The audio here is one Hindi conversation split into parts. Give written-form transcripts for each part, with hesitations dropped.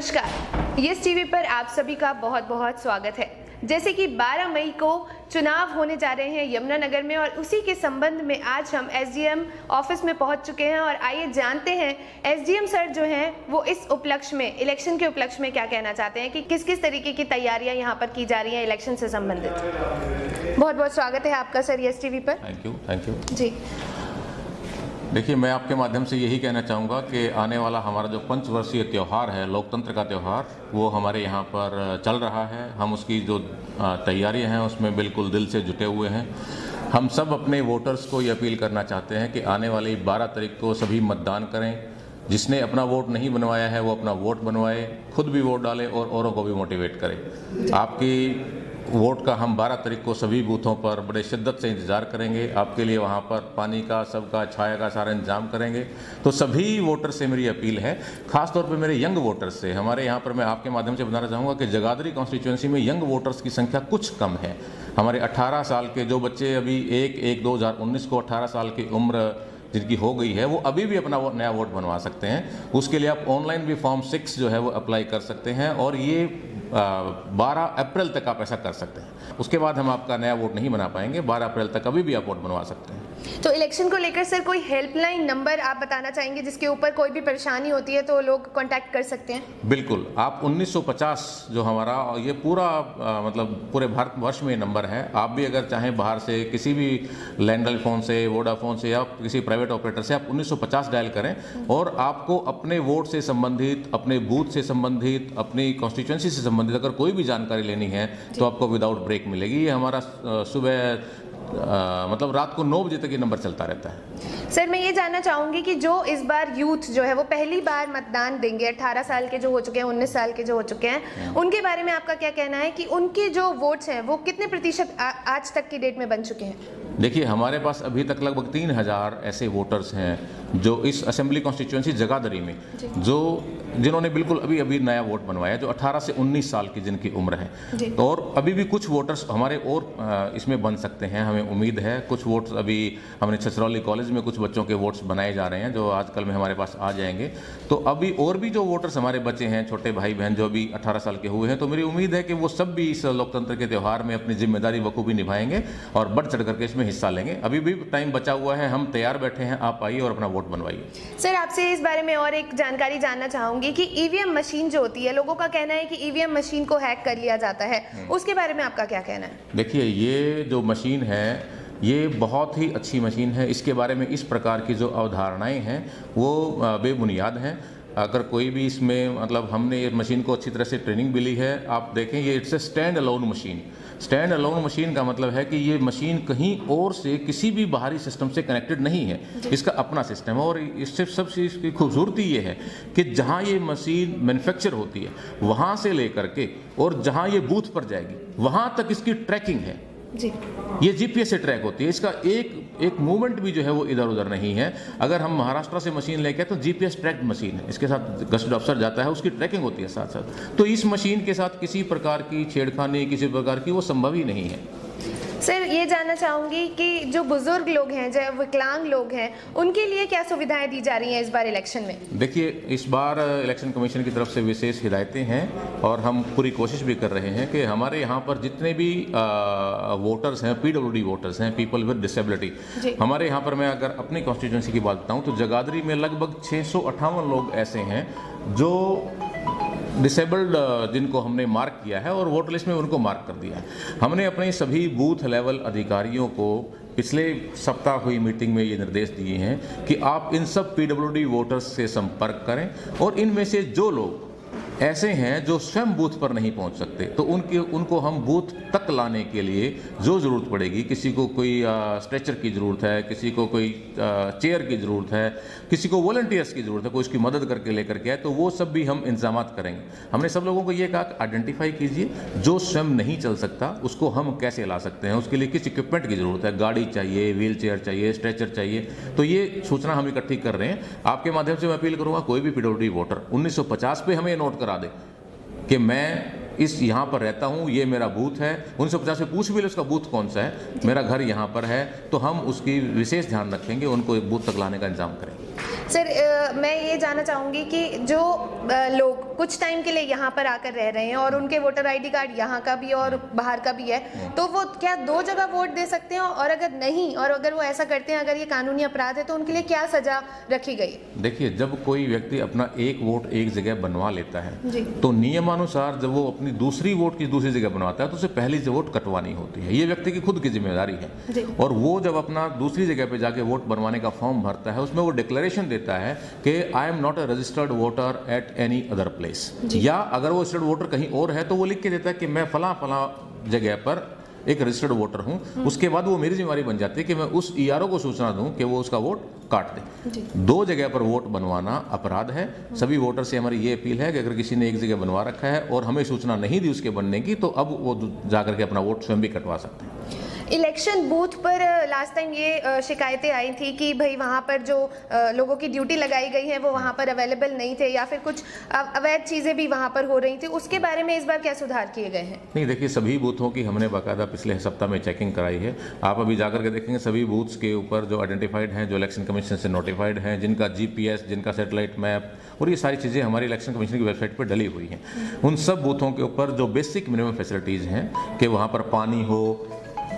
नमस्कार, यस टीवी पर आप सभी का बहुत बहुत स्वागत है। जैसे कि 12 मई को चुनाव होने जा रहे हैं यमुनानगर में, और उसी के संबंध में आज हम एसडीएम ऑफिस में पहुंच चुके हैं और आइए जानते हैं एसडीएम सर जो हैं वो इस उपलक्ष्य में, इलेक्शन के उपलक्ष्य में क्या कहना चाहते हैं कि किस किस तरीके की तैयारियां यहाँ पर की जा रही हैं इलेक्शन से संबंधित। बहुत बहुत स्वागत है आपका सर यस टीवी पर। थैंक यू जी। देखिए, मैं आपके माध्यम से यही कहना चाहूँगा कि आने वाला हमारा जो पंचवर्षीय त्यौहार है, लोकतंत्र का त्यौहार, वो हमारे यहाँ पर चल रहा है। हम उसकी जो तैयारियाँ हैं उसमें बिल्कुल दिल से जुटे हुए हैं। हम सब अपने वोटर्स को ये अपील करना चाहते हैं कि आने वाली 12 तारीख को सभी मतदान करें। जिसने अपना वोट नहीं बनवाया है वो अपना वोट बनवाए, खुद भी वोट डालें और औरों को भी मोटिवेट करें। आपकी वोट का हम 12 तारीख को सभी बूथों पर बड़े शिद्दत से इंतज़ार करेंगे। आपके लिए वहाँ पर पानी का, सबका, छाया का सारा इंतजाम करेंगे। तो सभी वोटर से मेरी अपील है, ख़ास तौर पे मेरे यंग वोटर्स से। हमारे यहाँ पर मैं आपके माध्यम से बताना चाहूँगा कि जगाधरी कॉन्स्टिट्यूंसी में यंग वोटर्स की संख्या कुछ कम है। हमारे 18 साल के जो बच्चे अभी 1/1/2019 को 18 साल की उम्र जिनकी हो गई है, वो अभी भी अपना नया वोट बनवा सकते हैं। उसके लिए आप ऑनलाइन भी फॉर्म 6 जो है वो अप्लाई कर सकते हैं और ये 12 अप्रैल तक आप ऐसा कर सकते हैं। उसके बाद हम आपका नया वोट नहीं बना पाएंगे। 12 अप्रैल तक अभी भी आप वोट बनवा सकते हैं। तो इलेक्शन को लेकर सर कोई हेल्पलाइन नंबर आप बताना चाहेंगे जिसके ऊपर कोई भी परेशानी होती है तो लोग कांटेक्ट कर सकते हैं? बिल्कुल। आप 1950 जो हमारा ये पूरा मतलब पूरे भारतवर्ष में नंबर है। आप भी अगर चाहें बाहर से किसी भी लैंडलाइन फ़ोन से, वोडाफोन से या किसी प्राइवेट ऑपरेटर से आप 1950 डायल करें और आपको अपने वोट से संबंधित, अपने बूथ से संबंधित, अपनी कॉन्स्टिट्यूंसी से संबंधित अगर कोई भी जानकारी लेनी है तो आपको विदाउट ब्रेक मिलेगी। ये हमारा सुबह मतलब रात को 9 बजे तक ये नंबर चलता रहता है। सर, मैं ये जानना चाहूँगी कि जो इस बार यूथ जो है वो पहली बार मतदान देंगे, 18 साल के जो हो चुके हैं, 19 साल के जो हो चुके हैं, उनके बारे में आपका क्या कहना है कि उनके जो वोट्स हैं वो कितने प्रतिशत आज तक की डेट में बन चुके हैं? देखिए, हमारे पास अभी तक लगभग 3000 ऐसे वोटर्स हैं जो इस असेंबली कॉन्स्टिट्यूंसी जगाधरी में जिन्होंने बिल्कुल अभी नया वोट बनवाया, जो 18 से 19 साल की जिनकी उम्र है। तो और अभी भी कुछ वोटर्स हमारे और इसमें बन सकते हैं, हमें उम्मीद है। कुछ वोट्स अभी हमने छछरौली कॉलेज में कुछ बच्चों के वोट्स बनाए जा रहे हैं जो आजकल में हमारे पास आ जाएंगे। तो अभी और भी जो वोटर्स हमारे बचे हैं, छोटे भाई बहन जो अभी 18 साल के हुए हैं, तो मेरी उम्मीद है कि वो सब भी इस लोकतंत्र के त्यौहार में अपनी जिम्मेदारी बखूबी निभाएंगे और बढ़ चढ़ करके इसमें हिस्सा लेंगे। अभी भी टाइम बचा हुआ है, हम तैयार बैठे हैं, आप आइए और अपना वोट बनवाइए। सर, आपसे इस बारे में और एक जानकारी जानना चाहूंगी कि ईवीएम मशीन जो होती है, लोगों का कहना है कि ईवीएम मशीन को हैक कर लिया जाता है, उसके बारे में आपका क्या कहना है? देखिए, ये जो मशीन है ये बहुत ही अच्छी मशीन है। इसके बारे में इस प्रकार की जो अवधारणाएं हैं वो बेबुनियाद हैं। अगर कोई भी इसमें मतलब हमने ये मशीन को अच्छी तरह से ट्रेनिंग भी ली है। आप देखें, ये it's a stand alone machine. Stand alone machine का मतलब है कि ये मशीन कहीं और से किसी भी बाहरी सिस्टम से कनेक्टेड नहीं है। इसका अपना सिस्टम है और इससे सबसे इसकी खूबसूरती ये है कि जहाँ ये मशीन मैन्युफैक्चर होती है वहाँ से लेकर के और जहाँ ये बूथ पर जाएगी वहाँ तक इसकी ट्रैकिंग है जी। ये जीपीएस से ट्रैक होती है। इसका एक मूवमेंट भी जो है वो इधर उधर नहीं है। अगर हम महाराष्ट्र से मशीन लेके तो जीपीएस ट्रैक्ड मशीन है, इसके साथ गस्टेड अफसर जाता है, उसकी ट्रैकिंग होती है साथ साथ। तो इस मशीन के साथ किसी प्रकार की छेड़खानी, किसी प्रकार की वो संभव ही नहीं है। सर, ये जानना चाहूँगी कि जो बुजुर्ग लोग हैं, जो विकलांग लोग हैं, उनके लिए क्या सुविधाएं दी जा रही हैं इस बार इलेक्शन में? देखिए, इस बार इलेक्शन कमीशन की तरफ से विशेष हिदायतें हैं और हम पूरी कोशिश भी कर रहे हैं कि हमारे यहाँ पर जितने भी वोटर्स हैं, पीडब्ल्यूडी वोटर्स हैं, पीपल विद डिसेबिलिटी, हमारे यहाँ पर मैं अगर अपनी कॉन्स्टिट्यूंसी की बात बताऊँ तो जगाधरी में लगभग 658 लोग ऐसे हैं जो डिसेबल्ड जिनको हमने मार्क किया है और वोटर लिस्ट में उनको मार्क कर दिया है। हमने अपने सभी बूथ लेवल अधिकारियों को पिछले सप्ताह हुई मीटिंग में ये निर्देश दिए हैं कि आप इन सब पीडब्ल्यूडी वोटर्स से संपर्क करें और इनमें से जो लोग ऐसे हैं जो स्वयं बूथ पर नहीं पहुंच सकते तो उनको हम बूथ तक लाने के लिए जो ज़रूरत पड़ेगी, किसी को कोई स्ट्रेचर की ज़रूरत है, किसी को कोई चेयर की ज़रूरत है, किसी को वॉलंटियर्स की ज़रूरत है, कोई उसकी मदद करके लेकर के आए, तो वो सब भी हम इंतजाम करेंगे। हमने सब लोगों को ये कहा कि आइडेंटिफाई कीजिए जो स्वयं नहीं चल सकता उसको हम कैसे ला सकते हैं, उसके लिए किस इक्विपमेंट की ज़रूरत है, गाड़ी चाहिए, व्हील चेयर चाहिए, स्ट्रेचर चाहिए। तो ये सूचना हम इकट्ठी कर रहे हैं। आपके माध्यम से मैं अपील करूँगा, कोई भी पीडब्ल्यूडी वोटर 1950 पे हमें नोट करा दे कि मैं इस यहाँ पर रहता हूँ, ये मेरा बूथ है। 1950 से पूछ भी ले उसका बूथ कौन सा है, मेरा घर यहाँ पर है, तो हम उसकी विशेष ध्यान रखेंगे, उनको एक बूथ तक लाने का इंतजाम करेंगे। सर मैं ये जानना चाहूँगी कि जो लोग कुछ टाइम के लिए यहाँ पर आकर रह रहे हैं और उनके वोटर आईडी कार्ड यहाँ का भी और बाहर का भी है, तो वो क्या 2 जगह वोट दे सकते हैं? और अगर नहीं, और अगर वो ऐसा करते हैं, अगर ये कानूनी अपराध है, तो उनके लिए क्या सजा रखी गई? देखिए, जब कोई व्यक्ति अपना एक वोट एक जगह बनवा लेता है तो नियमानुसार जब वो अपनी दूसरी वोट की दूसरी जगह बनवाता है तो उसे पहली वोट कटवानी होती है। ये व्यक्ति की खुद की जिम्मेदारी है। और वो जब अपना दूसरी जगह पे जाके वोट बनवाने का फॉर्म भरता है, उसमें वो डिक्लेरेशन देता है कि I am not a registered voter at any other place, या अगर वो रजिस्टर्ड वोटर कहीं और है तो वो लिख के देता है कि मैं फला फला जगह पर एक रजिस्टर्ड वोटर हूं। उसके बाद वो मेरी जिम्मेदारी बन जाती है कि मैं उस ईआरओ को सूचना दूं कि वो उसका वोट काट दे। 2 जगह पर वोट बनवाना अपराध है। सभी वोटर से हमारी ये अपील है कि अगर किसी ने एक जगह बनवा रखा है और हमें सूचना नहीं दी उसके बनने की, तो अब वो जाकर के अपना वोट स्वयं भी कटवा सकते हैं। इलेक्शन बूथ पर लास्ट टाइम ये शिकायतें आई थी कि भाई वहाँ पर जो लोगों की ड्यूटी लगाई गई है वो वहाँ पर अवेलेबल नहीं थे, या फिर कुछ अवैध चीज़ें भी वहाँ पर हो रही थी। उसके बारे में इस बार क्या सुधार किए गए हैं? नहीं, देखिए, सभी बूथों की हमने बाकायदा पिछले सप्ताह में चेकिंग कराई है। आप अभी जाकर के देखेंगे सभी बूथ्स के ऊपर जो आइडेंटिफाइड हैं, जो इलेक्शन कमीशन से नोटिफाइड हैं, जिनका GPS, जिनका सैटेलाइट मैप और ये सारी चीज़ें हमारी इलेक्शन कमीशन की वेबसाइट पर डली हुई हैं। उन सब बूथों के ऊपर जो बेसिक मिनिमम फैसिलिटीज़ हैं कि वहाँ पर पानी हो,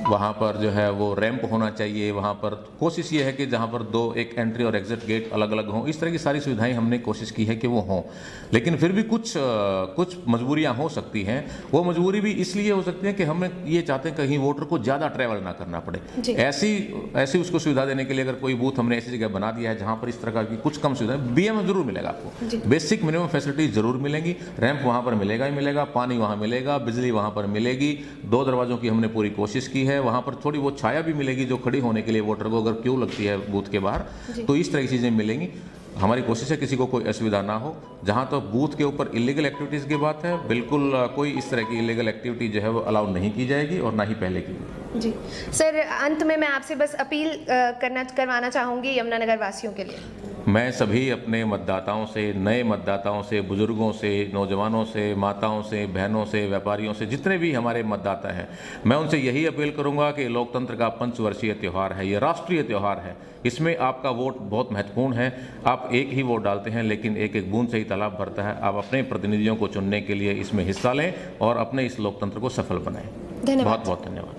वहाँ पर जो है वो रैंप होना चाहिए, वहाँ पर कोशिश ये है कि जहाँ पर 2 एक एंट्री और एग्जिट गेट अलग अलग हों, इस तरह की सारी सुविधाएं हमने कोशिश की है कि वो हों। लेकिन फिर भी कुछ मजबूरियाँ हो सकती हैं। वो मजबूरी भी इसलिए हो सकती है कि हम ये चाहते हैं कहीं वोटर को ज़्यादा ट्रैवल ना करना पड़े। ऐसी उसको सुविधा देने के लिए अगर कोई बूथ हमने ऐसी जगह बना दिया है जहाँ पर इस तरह की कुछ कम सुविधा, BM जरूर मिलेगा आपको, बेसिक मिनिमम फैसिलिटीज जरूर मिलेंगी। रैंप वहाँ पर मिलेगा ही मिलेगा, पानी वहाँ मिलेगा, बिजली वहाँ पर मिलेगी। 2 दरवाजों की हमने पूरी कोशिश की है। वहाँ पर थोड़ी वो छाया भी मिलेगी जो खड़ी होने के लिए वोटर को अगर क्यू लगती है बूथ के बाहर, तो इस तरह की चीज़ें मिलेंगी। हमारी कोशिश है किसी को कोई असुविधा ना हो। जहाँ तो बूथ के ऊपर इलीगल एक्टिविटीज़ की बात है, बिल्कुल कोई इस तरह की इलीगल एक्टिविटी जो है वो अलाउ नहीं की जाएगी और ना ही पहले की गई। जी सर, अंत में मैं आपसे बस अपील करवाना चाहूँगी यमुनानगर वासियों के लिए। मैं सभी अपने मतदाताओं से, नए मतदाताओं से, बुजुर्गों से, नौजवानों से, माताओं से, बहनों से, व्यापारियों से, जितने भी हमारे मतदाता हैं, मैं उनसे यही अपील करूंगा कि लोकतंत्र का पंचवर्षीय त्यौहार है, ये राष्ट्रीय त्यौहार है। इसमें आपका वोट बहुत महत्वपूर्ण है। आप एक ही वोट डालते हैं लेकिन एक एक बूंद से ही तालाब भरता है। आप अपने प्रतिनिधियों को चुनने के लिए इसमें हिस्सा लें और अपने इस लोकतंत्र को सफल बनाएं। धन्यवाद। बहुत बहुत धन्यवाद।